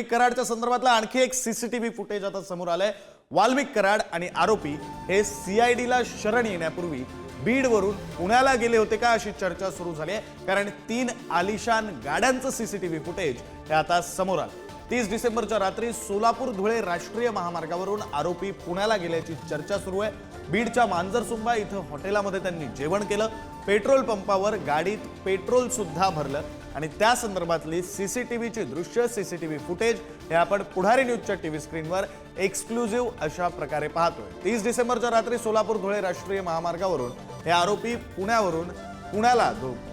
वाल्मिक कराडच्या संदर्भातला आणखी एक सीसीटीव्ही फुटेज आता समोर आलंय। वाल्मिक कराड आणि आरोपी हे सीआयडीला शरण येण्यापूर्वी बीडवरून पुण्याला गेले होते का अशी चर्चा सुरू झाली आहे, कारण 3 आलिशान गाड्यांचं सीसीटीव्ही फुटेज हे आता समोर आलं। 30 डिसेंबरच्या रात्री सोलापूर धुळे राष्ट्रीय महामार्गावरून आरोपी पुण्याला गेल्याची चर्चा सुरू आहे। बीडच्या मांजरसुंबा इथं हॉटेलमध्ये त्यांनी जेवण केलं, पेट्रोल पंपावर गाडीत पेट्रोल सुद्धा भरलं आणि त्या संदर्भातली सीसीटीव्हीची दृश्य, सीसीटीव्ही फुटेज हे आपण पुढारी न्यूजच्या टीव्ही स्क्रीनवर एक्सक्लुझिव्ह अशा प्रकारे पाहतोय। 30 डिसेंबरच्या रात्री सोलापूर धुळे राष्ट्रीय महामार्गावरून हे आरोपी पुण्याला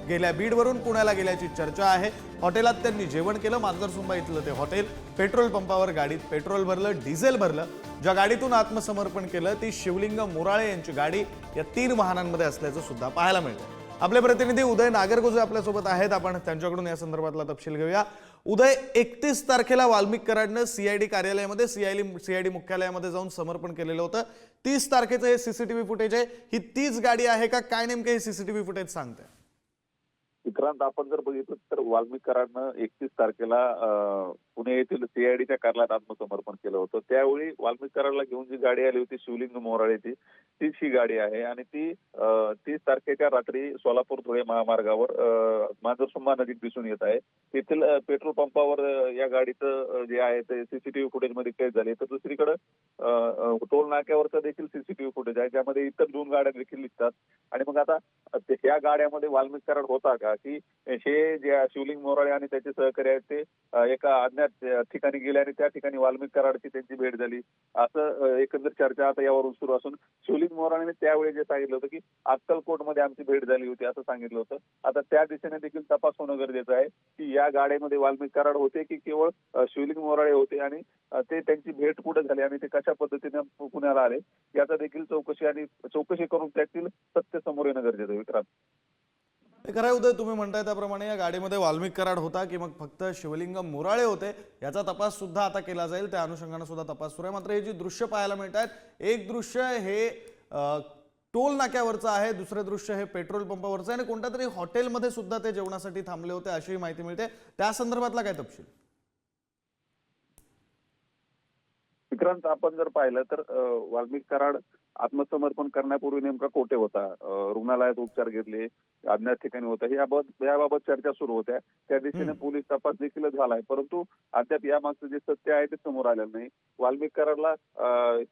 गेल्या बीडवरून पुण्याला गेल्याची चर्चा आहे। हॉटेलात त्यांनी जेवण केलं, मांजरसुंबा इथलं ते हॉटेल, पेट्रोल पंपावर गाडीत पेट्रोल भरलं, डिझेल भरलं। ज्या गाडीतून आत्मसमर्पण केलं ती शिवलिंग मोराळे यांची गाडी या 3 वाहनांमध्ये असल्याचं सुद्धा पाहायला मिळतं। आपले प्रतिनिधी उदय नागरगोजे आपल्या सोबत आहेत, आपण त्यांच्याकडून या संदर्भातला तपशील घेऊया। उदय, 31 तारखेला वाल्मिक कराडनं सीआयडी कार्यालयामध्ये सीआयडी मुख्यालयामध्ये जाऊन समर्पण केलेलं होतं। 30 तारखेचं हे सीसीटीव्ही फुटेज आहे, ही तीच गाडी आहे का, काय नेमकं हे सीसीटीव्ही फुटेज सांगतंय? विक्रांत, आपण जर बघितलं तर वाल्मिक कराडनं 31 तारखेला पुणे येथील सीआयडीच्या कार्यालयात आत्मसमर्पण केलं होतं। त्यावेळी वाल्मिक कराडला घेऊन जी गाडी आली होती शिवलिंग मोराळेची, तीच ही गाडी आहे आणि ती 30 तारखेच्या रात्री सोलापूर धुळे महामार्गावर मांजरसुंबा नजीक दिसून येत आहे। तेथील पेट्रोल पंपावर या गाडीचं जे आहे ते सीसीटीव्ही फुटेज मध्ये कैद झाले। तर दुसरीकडे टोल नाक्यावरचं देखील सीसीटीव्ही फुटेज आहे, ज्यामध्ये इतर 2 गाड्या देखील दिसतात। आणि मग आता या गाड्यामध्ये वाल्मिक कराड होता का, की हे जे शिवलिंग मोराळे आणि त्याचे सहकारी आहेत ते एका अज्ञात ठिकाणी गेले आणि त्या ठिकाणी वाल्मिक कराडची त्यांची भेट झाली, असं एकंदर चर्चा आता यावरून सुरू असून शिवलिंग मोराळेने त्यावेळी जे सांगितलं होतं की अक्कलकोटमध्ये आमची भेट झाली होती असं सांगितलं होतं। आता त्या दिशेने देखील तपास होणं गरजेचं आहे की या गाड्यामध्ये वाल्मिक कराड होते की केवळ शिवलिंग मोराळे होते आणि ते त्यांची भेट कुठे झाली आणि ते कशा पद्धतीने पुण्याला आले याचा देखील चौकशी करून त्यातील सत्य समोर येणं गरजेचं आहे। विक्रांत, खरं उदय, तुम्ही म्हणताय त्याप्रमाणे या गाडीमध्ये वाल्मिक कराड होता की मग फक्त शिवलिंग मोराळे होते याचा तपास सुद्धा आता केला जाईल, त्या अनुषंगाने सुद्धा तपास सुरू आहे। मात्र हे जी दृश्य पाहायला मिळतात, एक दृश्य हे टोल नाक्यावरचं आहे, दुसरं दृश्य हे पेट्रोल पंपावरचं आहे आणि कोणत्या तरी हॉटेलमध्ये सुद्धा ते जेवणासाठी थांबले होते अशी माहिती मिळते। त्या संदर्भातला काय तपशील? विक्रांत, आपण जर पाहिलं तर वाल्मिक कराड आत्मसमर्पण करण्यापूर्वी नेमका कोठे होता, रुग्णालयात उपचार घेतले, अज्ञात ठिकाणी होता, याबाबत चर्चा सुरू होत्या। त्या दिशेने पोलीस तपास देखील झालाय, परंतु अद्याप यामागचं जे सत्य आहे ते समोर आलेलं नाही। वाल्मिक कराडला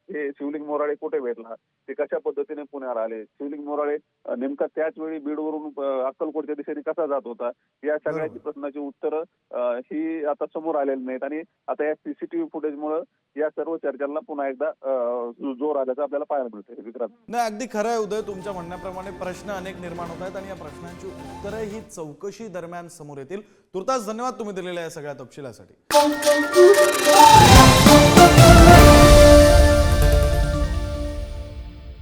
हे शिवलिंग मोराळे कुठे भेटला, ते कशा पद्धतीने पुण्याला आले, शिवलिंग मोराळे नेमका त्याच वेळी बीडवरून अक्कलकोटच्या दिशेने कसा जात होता, या सगळ्याची प्रश्नाची उत्तरं ही आता समोर आलेली नाहीत आणि आता या सीसीटीव्ही फुटेजमुळे या सर्व चर्चांना पुन्हा एकदा जोर आल्याचं आपल्याला पाहायला मिळतं। विक्रांत, नाही, अगदी खरं आहे उदय, तुमच्या म्हणण्याप्रमाणे प्रश्न अनेक निर्माण होत आहेत आणि या प्रश्नांची उत्तरं ही चौकशी दरम्यान समोर येतील। तुर्तास धन्यवाद तुम्ही दिलेल्या या सगळ्या तपशिलासाठी।